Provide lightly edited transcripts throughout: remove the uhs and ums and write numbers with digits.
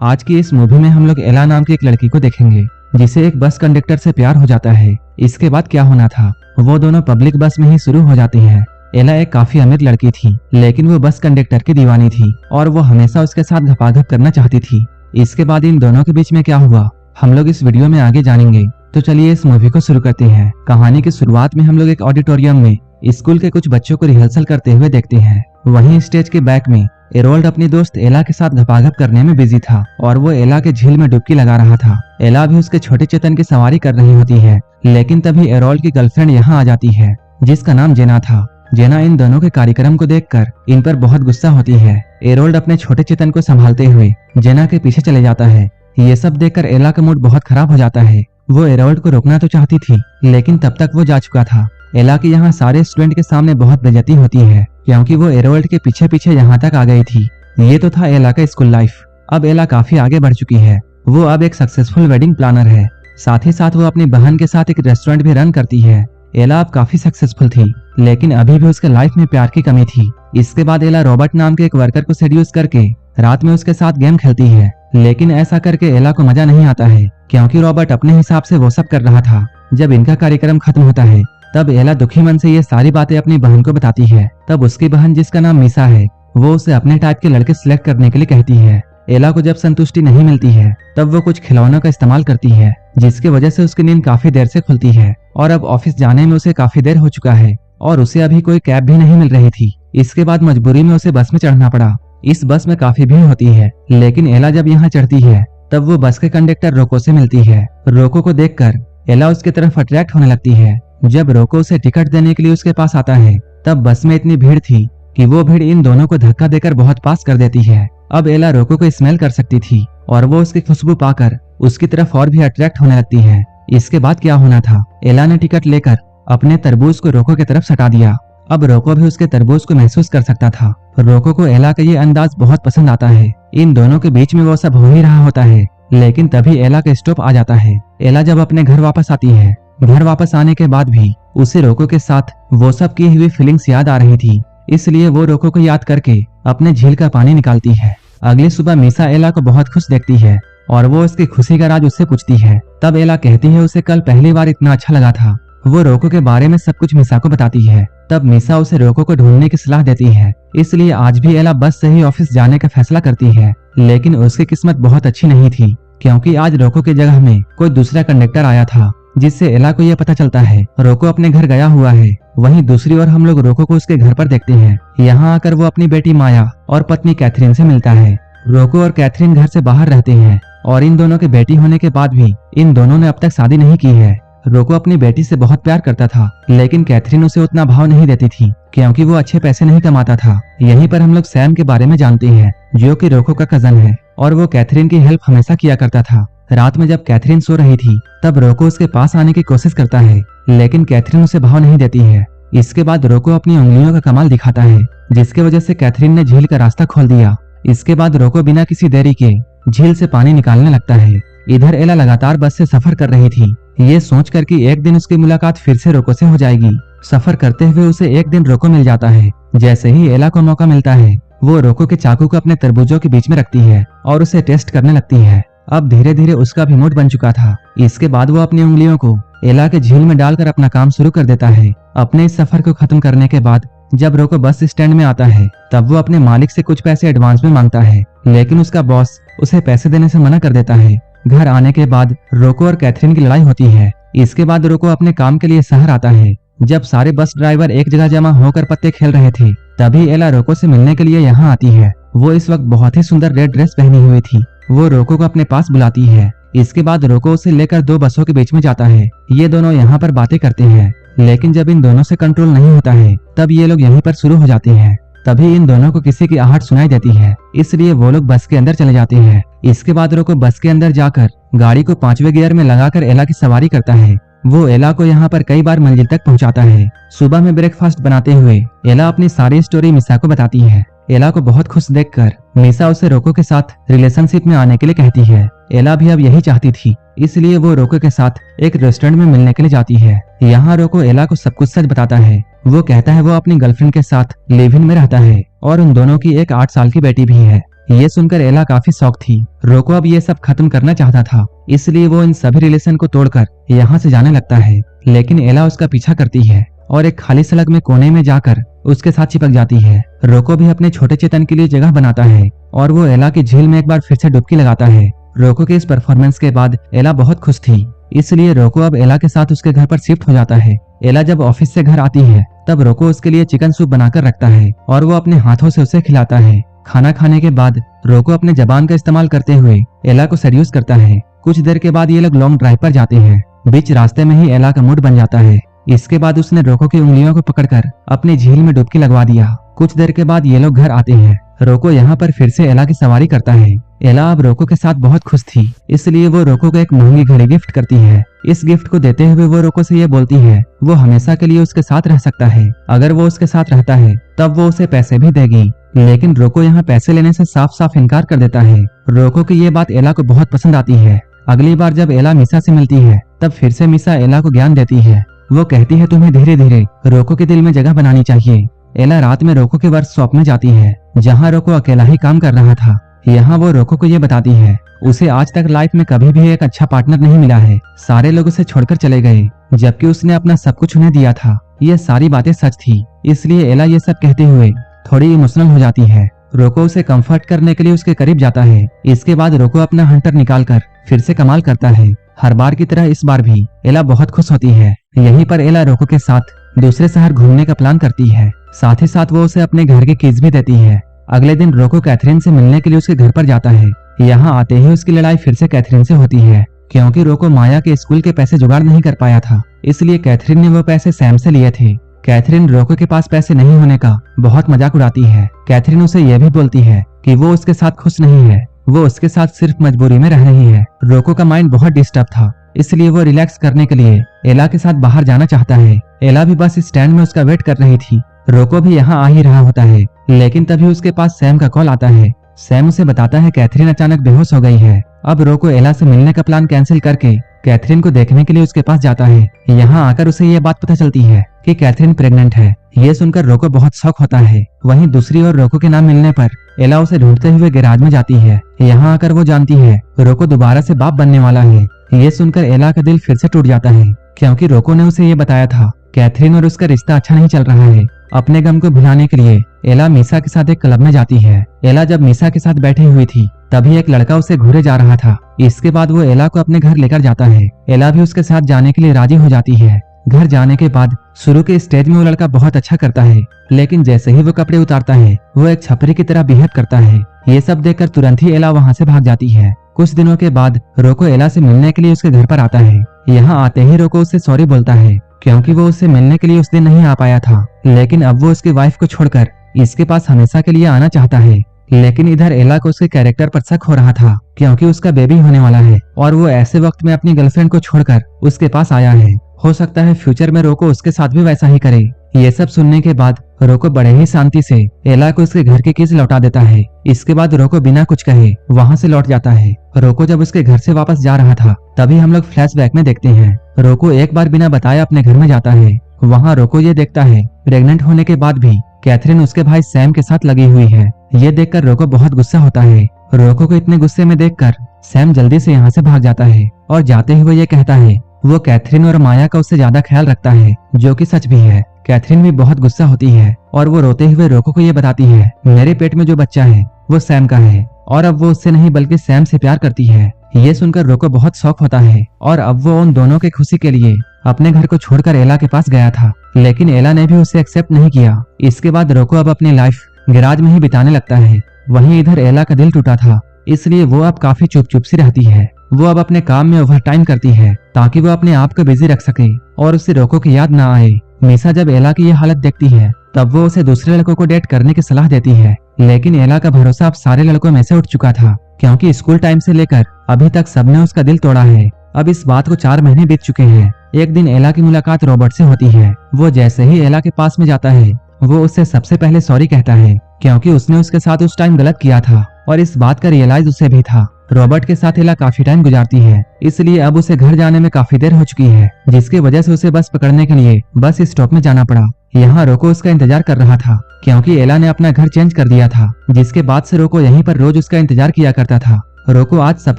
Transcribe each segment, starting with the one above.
आज की इस मूवी में हम लोग एला नाम की एक लड़की को देखेंगे जिसे एक बस कंडक्टर से प्यार हो जाता है। इसके बाद क्या होना था, वो दोनों पब्लिक बस में ही शुरू हो जाती हैं। एला एक काफी अमीर लड़की थी, लेकिन वो बस कंडक्टर की दीवानी थी और वो हमेशा उसके साथ घपाघप करना चाहती थी। इसके बाद इन दोनों के बीच में क्या हुआ, हम लोग इस वीडियो में आगे जानेंगे। तो चलिए इस मूवी को शुरू करते हैं। कहानी की शुरुआत में हम लोग एक ऑडिटोरियम में स्कूल के कुछ बच्चों को रिहर्सल करते हुए देखते हैं। वहीं स्टेज के बैक में एरोल्ड अपनी दोस्त एला के साथ घपाघप करने में बिजी था और वो एला के झील में डुबकी लगा रहा था। एला भी उसके छोटे चेतन की सवारी कर रही होती है, लेकिन तभी एरोल्ड की गर्लफ्रेंड यहाँ आ जाती है जिसका नाम जेना था। जेना इन दोनों के कार्यक्रम को देखकर इन पर बहुत गुस्सा होती है। एरोल्ड अपने छोटे चेतन को संभालते हुए जेना के पीछे चले जाता है। ये सब देखकर एला का मूड बहुत खराब हो जाता है। वो एरोल्ड को रोकना तो चाहती थी, लेकिन तब तक वो जा चुका था। एला की यहाँ सारे स्टूडेंट के सामने बहुत बेइज्जती होती है क्योंकि वो एरोल्ड के पीछे पीछे यहाँ तक आ गई थी। ये तो था एला का स्कूल लाइफ। अब एला काफी आगे बढ़ चुकी है। वो अब एक सक्सेसफुल वेडिंग प्लानर है। साथ ही साथ वो अपनी बहन के साथ एक रेस्टोरेंट भी रन करती है। एला अब काफी सक्सेसफुल थी, लेकिन अभी भी उसके लाइफ में प्यार की कमी थी। इसके बाद एला रॉबर्ट नाम के एक वर्कर को सेड्यूस करके रात में उसके साथ गेम खेलती है, लेकिन ऐसा करके एला को मजा नहीं आता है क्योंकि रॉबर्ट अपने हिसाब से वो सब कर रहा था। जब इनका कार्यक्रम खत्म होता है तब एला दुखी मन से ये सारी बातें अपनी बहन को बताती है। तब उसकी बहन, जिसका नाम मीसा है, वो उसे अपने टाइप के लड़के सिलेक्ट करने के लिए कहती है। एला को जब संतुष्टि नहीं मिलती है तब वो कुछ खिलौनों का इस्तेमाल करती है, जिसकी वजह से उसकी नींद काफी देर से खुलती है और अब ऑफिस जाने में उसे काफी देर हो चुका है और उसे अभी कोई कैब भी नहीं मिल रही थी। इसके बाद मजबूरी में उसे बस में चढ़ना पड़ा। इस बस में काफी भीड़ होती है, लेकिन एला जब यहाँ चढ़ती है तब वो बस के कंडक्टर रोको से मिलती है। रोको को देखकर एला उसकी तरफ अट्रैक्ट होने लगती है। जब रोको उसे टिकट देने के लिए उसके पास आता है तब बस में इतनी भीड़ थी कि वो भीड़ इन दोनों को धक्का देकर बहुत पास कर देती है। अब एला रोको को स्मेल कर सकती थी और वो उसकी खुशबू पाकर उसकी तरफ और भी अट्रैक्ट होने लगती है। इसके बाद क्या होना था, एला ने टिकट लेकर अपने तरबूज को रोको की तरफ सटा दिया। अब रोको भी उसके तरबूज को महसूस कर सकता था। रोको को एला का ये अंदाज बहुत पसंद आता है। इन दोनों के बीच में वो सब हो ही रहा होता है, लेकिन तभी एला का स्टॉप आ जाता है। एला जब अपने घर वापस आती है, घर वापस आने के बाद भी उसे रोको के साथ वो सब की हुई फीलिंग्स याद आ रही थी, इसलिए वो रोको को याद करके अपने झील का पानी निकालती है। अगली सुबह मीसा एला को बहुत खुश देखती है और वो उसकी खुशी का राज उससे पूछती है। तब एला कहती है उसे कल पहली बार इतना अच्छा लगा था। वो रोको के बारे में सब कुछ मीसा को बताती है। तब मीसा उसे रोको को ढूंढने की सलाह देती है, इसलिए आज भी एला बस से ही ऑफिस जाने का फैसला करती है। लेकिन उसकी किस्मत बहुत अच्छी नहीं थी क्योंकि आज रोको की जगह में कोई दूसरा कंडक्टर आया था, जिससे एला को यह पता चलता है रोको अपने घर गया हुआ है। वहीं दूसरी ओर हम लोग रोको को उसके घर पर देखते हैं। यहाँ आकर वो अपनी बेटी माया और पत्नी कैथरीन से मिलता है। रोको और कैथरीन घर से बाहर रहते हैं और इन दोनों के बेटी होने के बाद भी इन दोनों ने अब तक शादी नहीं की है। रोको अपनी बेटी से बहुत प्यार करता था, लेकिन कैथरीन उसे उतना भाव नहीं देती थी क्योंकि वो अच्छे पैसे नहीं कमाता था। यहीं पर हम लोग सैम के बारे में जानते हैं, जो कि रोको का कजन है और वो कैथरीन की हेल्प हमेशा किया करता था। रात में जब कैथरीन सो रही थी तब रोको उसके पास आने की कोशिश करता है, लेकिन कैथरीन उसे भाव नहीं देती है। इसके बाद रोको अपनी उंगलियों का कमाल दिखाता है, जिसकी वजह से कैथरीन ने झील का रास्ता खोल दिया। इसके बाद रोको बिना किसी देरी के झील से पानी निकालने लगता है। इधर एला लगातार बस से सफर कर रही थी, ये सोचकर कि एक दिन उसकी मुलाकात फिर से रोको से हो जाएगी। सफर करते हुए उसे एक दिन रोको मिल जाता है। जैसे ही एला को मौका मिलता है, वो रोको के चाकू को अपने तरबूजों के बीच में रखती है और उसे टेस्ट करने लगती है। अब धीरे धीरे उसका भी मूड बन चुका था। इसके बाद वो अपनी उंगलियों को एला के झील में डालकर अपना काम शुरू कर देता है। अपने इस सफर को खत्म करने के बाद जब रोको बस स्टैंड में आता है तब वो अपने मालिक से कुछ पैसे एडवांस में मांगता है, लेकिन उसका बॉस उसे पैसे देने से मना कर देता है। घर आने के बाद रोको और कैथरीन की लड़ाई होती है। इसके बाद रोको अपने काम के लिए शहर आता है। जब सारे बस ड्राइवर एक जगह जमा होकर पत्ते खेल रहे थे तभी एला रोको से मिलने के लिए यहाँ आती है। वो इस वक्त बहुत ही सुंदर रेड ड्रेस पहनी हुई थी। वो रोको को अपने पास बुलाती है। इसके बाद रोको उसे लेकर दो बसों के बीच में जाता है। ये दोनों यहाँ पर बातें करते हैं, लेकिन जब इन दोनों से कंट्रोल नहीं होता है तब ये लोग यहीं पर शुरू हो जाते हैं। तभी इन दोनों को किसी की आहट सुनाई देती है, इसलिए वो लोग बस के अंदर चले जाते हैं। इसके बाद रोको बस के अंदर जाकर गाड़ी को 5वें गियर में लगाकर एला की सवारी करता है। वो एला को यहाँ पर कई बार मंजिल तक पहुँचाता है। सुबह में ब्रेकफास्ट बनाते हुए एला अपनी सारी स्टोरी मीसा को बताती है। एला को बहुत खुश देखकर मीसा उसे रोको के साथ रिलेशनशिप में आने के लिए कहती है। एला भी अब यही चाहती थी, इसलिए वो रोको के साथ एक रेस्टोरेंट में मिलने के लिए जाती है। यहाँ रोको एला को सब कुछ सच बताता है। वो कहता है वो अपनी गर्लफ्रेंड के साथ लिव इन में रहता है और उन दोनों की एक 8 साल की बेटी भी है। ये सुनकर एला काफी शॉक थी। रोको अब ये सब खत्म करना चाहता था, इसलिए वो इन सभी रिलेशन को तोड़कर यहाँ से जाने लगता है। लेकिन एला उसका पीछा करती है और एक खाली सड़क में कोने में जाकर उसके साथ चिपक जाती है। रोको भी अपने छोटे चेतन के लिए जगह बनाता है और वो एला की झील में एक बार फिर से डुबकी लगाता है। रोको के इस परफॉर्मेंस के बाद एला बहुत खुश थी, इसलिए रोको अब एला के साथ उसके घर पर शिफ्ट हो जाता है। एला जब ऑफिस से घर आती है तब रोको उसके लिए चिकन सूप बनाकर रखता है और वो अपने हाथों से उसे खिलाता है। खाना खाने के बाद रोको अपने जबान का इस्तेमाल करते हुए एला को सेड्यूस करता है। कुछ देर के बाद ये लोग लॉन्ग ड्राइव पर जाते हैं। बीच रास्ते में ही एला का मूड बन जाता है। इसके बाद उसने रोको की उंगलियों को पकड़कर अपनी झील में डुबकी लगवा दिया। कुछ देर के बाद ये लोग घर आते हैं। रोको यहाँ पर फिर से एला की सवारी करता है। एला अब रोको के साथ बहुत खुश थी, इसलिए वो रोको को एक महंगी घड़ी गिफ्ट करती है। इस गिफ्ट को देते हुए वो रोको से ये बोलती है वो हमेशा के लिए उसके साथ रह सकता है। अगर वो उसके साथ रहता है तब वो उसे पैसे भी देगी। लेकिन रोको यहाँ पैसे लेने से साफ साफ इनकार कर देता है। रोको की ये बात एला को बहुत पसंद आती है। अगली बार जब एला मिसा से मिलती है तब फिर से मिसा एला को ज्ञान देती है। वो कहती है तुम्हें धीरे धीरे रोको के दिल में जगह बनानी चाहिए। एला रात में रोको के वर्कशॉप में जाती है जहाँ रोको अकेला ही काम कर रहा था। यहाँ वो रोको को ये बताती है उसे आज तक लाइफ में कभी भी एक अच्छा पार्टनर नहीं मिला है। सारे लोग उसे छोड़कर चले गए जबकि उसने अपना सब कुछ उन्हें दिया था। ये सारी बातें सच थी, इसलिए एला ये सब कहते हुए थोड़ी इमोशनल हो जाती है। रोको उसे कंफर्ट करने के लिए उसके करीब जाता है। इसके बाद रोको अपना हंटर निकालकर फिर से कमाल करता है। हर बार की तरह इस बार भी एला बहुत खुश होती है। यहीं पर एला रोको के साथ दूसरे शहर घूमने का प्लान करती है। साथ ही साथ वो उसे अपने घर के कीज भी देती है। अगले दिन रोको कैथरीन से मिलने के लिए उसके घर पर जाता है। यहाँ आते ही उसकी लड़ाई फिर से कैथरीन से होती है, क्योंकि रोको माया के स्कूल के पैसे जुगाड़ नहीं कर पाया था, इसलिए कैथरीन ने वो पैसे सैम से लिए थे। कैथरीन रोको के पास पैसे नहीं होने का बहुत मजाक उड़ाती है। कैथरीन उसे यह भी बोलती है कि वो उसके साथ खुश नहीं है, वो उसके साथ सिर्फ मजबूरी में रह रही है। रोको का माइंड बहुत डिस्टर्ब था, इसलिए वो रिलैक्स करने के लिए एला के साथ बाहर जाना चाहता है। एला भी बस स्टैंड में उसका वेट कर रही थी। रोको भी यहाँ आ ही रहा होता है, लेकिन तभी उसके पास सैम का कॉल आता है। सैम उसे बताता है कैथरीन अचानक बेहोश हो गई है। अब रोको एला से मिलने का प्लान कैंसिल करके कैथरीन को देखने के लिए उसके पास जाता है। यहाँ आकर उसे ये बात पता चलती है कि कैथरीन प्रेग्नेंट है। ये सुनकर रोको बहुत शॉक होता है। वहीं दूसरी ओर रोको के नाम मिलने पर एला उसे ढूंढते हुए गैराज में जाती है। यहाँ आकर वो जानती है रोको दोबारा से बाप बनने वाला है। ये सुनकर एला का दिल फिर से टूट जाता है, क्योंकि रोको ने उसे ये बताया था कैथरीन और उसका रिश्ता अच्छा नहीं चल रहा है। अपने गम को भुलाने के लिए एला मीसा के साथ एक क्लब में जाती है। एला जब मीसा के साथ बैठी हुई थी तभी एक लड़का उसे घूरे जा रहा था। इसके बाद वो एला को अपने घर लेकर जाता है। एला भी उसके साथ जाने के लिए राजी हो जाती है। घर जाने के बाद शुरू के स्टेज में वो लड़का बहुत अच्छा करता है, लेकिन जैसे ही वो कपड़े उतारता है वो एक छपरी की तरह बिहेव करता है। ये सब देखकर तुरंत ही एला वहाँ से भाग जाती है। कुछ दिनों के बाद रोको एला से मिलने के लिए उसके घर पर आता है। यहाँ आते ही रोको उससे सॉरी बोलता है, क्योंकि वो उससे मिलने के लिए उस दिन नहीं आ पाया था, लेकिन अब वो उसकी वाइफ को छोड़कर इसके पास हमेशा के लिए आना चाहता है। लेकिन इधर एला को उसके कैरेक्टर पर शक हो रहा था, क्योंकि उसका बेबी होने वाला है और वो ऐसे वक्त में अपनी गर्लफ्रेंड को छोड़कर उसके पास आया है। हो सकता है फ्यूचर में रोको उसके साथ भी वैसा ही करे। ये सब सुनने के बाद रोको बड़े ही शांति से एला को उसके घर के कीज लौटा देता है। इसके बाद रोको बिना कुछ कहे वहाँ से लौट जाता है। रोको जब उसके घर से वापस जा रहा था तभी हम लोग फ्लैशबैक में देखते हैं रोको एक बार बिना बताए अपने घर में जाता है। वहाँ रोको ये देखता है प्रेग्नेंट होने के बाद भी कैथरीन उसके भाई सैम के साथ लगी हुई है। ये देखकर रोको बहुत गुस्सा होता है। रोको को इतने गुस्से में देखकर सैम जल्दी से यहाँ से भाग जाता है और जाते हुए ये कहता है वो कैथरीन और माया का उससे ज्यादा ख्याल रखता है, जो कि सच भी है। कैथरीन भी बहुत गुस्सा होती है और वो रोते हुए रोको को ये बताती है मेरे पेट में जो बच्चा है वो सैम का है और अब वो उससे नहीं बल्कि सैम से प्यार करती है। ये सुनकर रोको बहुत शॉक होता है और अब वो उन दोनों की खुशी के लिए अपने घर को छोड़कर एला के पास गया था, लेकिन एला ने भी उसे एक्सेप्ट नहीं किया। इसके बाद रोको अब अपनी लाइफ गैराज में ही बिताने लगता है। वहीं इधर एला का दिल टूटा था, इसलिए वो अब काफी चुप चुप सी रहती है। वो अब अपने काम में ओवर टाइम करती है ताकि वो अपने आप को बिजी रख सके और उसे रोको की याद ना आए। मीसा जब एला की ये हालत देखती है तब वो उसे दूसरे लड़कों को डेट करने की सलाह देती है, लेकिन एला का भरोसा अब सारे लड़कों में से उठ चुका था, क्योंकि स्कूल टाइम से लेकर अभी तक सबने उसका दिल तोड़ा है। अब इस बात को 4 महीने बीत चुके हैं। एक दिन एला की मुलाकात रॉबर्ट से होती है। वो जैसे ही एला के पास में जाता है वो उससे सबसे पहले सॉरी कहता है, क्योंकि उसने उसके साथ उस टाइम गलत किया था और इस बात का रियलाइज उसे भी था। रॉबर्ट के साथ एला काफी टाइम गुजारती है, इसलिए अब उसे घर जाने में काफी देर हो चुकी है, जिसकी वजह से उसे बस पकड़ने के लिए बस स्टॉप में जाना पड़ा। यहाँ रोको उसका इंतजार कर रहा था क्योंकि एला ने अपना घर चेंज कर दिया था, जिसके बाद से रोको यहीं पर रोज उसका इंतजार किया करता था। रोको आज सब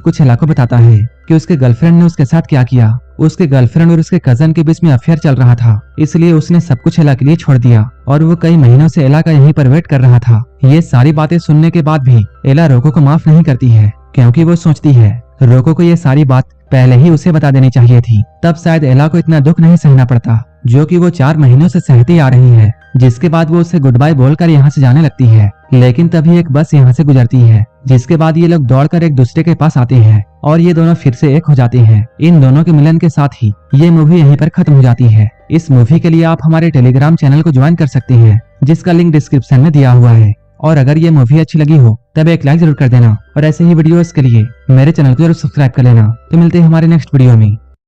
कुछ एला को बताता है कि उसके गर्लफ्रेंड ने उसके साथ क्या किया। उसके गर्लफ्रेंड और उसके कजन के बीच में अफेयर चल रहा था, इसलिए उसने सब कुछ एला के लिए छोड़ दिया और वो कई महीनों से एला का यहीं पर वेट कर रहा था। ये सारी बातें सुनने के बाद भी एला रोको को माफ नहीं करती है क्योंकि वो सोचती है रोको को ये सारी बात पहले ही उसे बता देनी चाहिए थी, तब शायद एला को इतना दुख नहीं सहना पड़ता जो कि वो 4 महीनों से सहती आ रही है। जिसके बाद वो उसे गुड बाय बोलकर यहाँ से जाने लगती है, लेकिन तभी एक बस यहाँ से गुजरती है, जिसके बाद ये लोग दौड़कर एक दूसरे के पास आते हैं और ये दोनों फिर से एक हो जाते हैं। इन दोनों के मिलन के साथ ही ये मूवी यहीं पर खत्म हो जाती है। इस मूवी के लिए आप हमारे टेलीग्राम चैनल को ज्वाइन कर सकते हैं, जिसका लिंक डिस्क्रिप्शन में दिया हुआ है। और अगर ये मूवी अच्छी लगी हो तब एक लाइक जरूर कर देना और ऐसे ही वीडियोस के लिए मेरे चैनल को जरूर सब्सक्राइब कर लेना। तो मिलते हैं हमारे नेक्स्ट वीडियो में।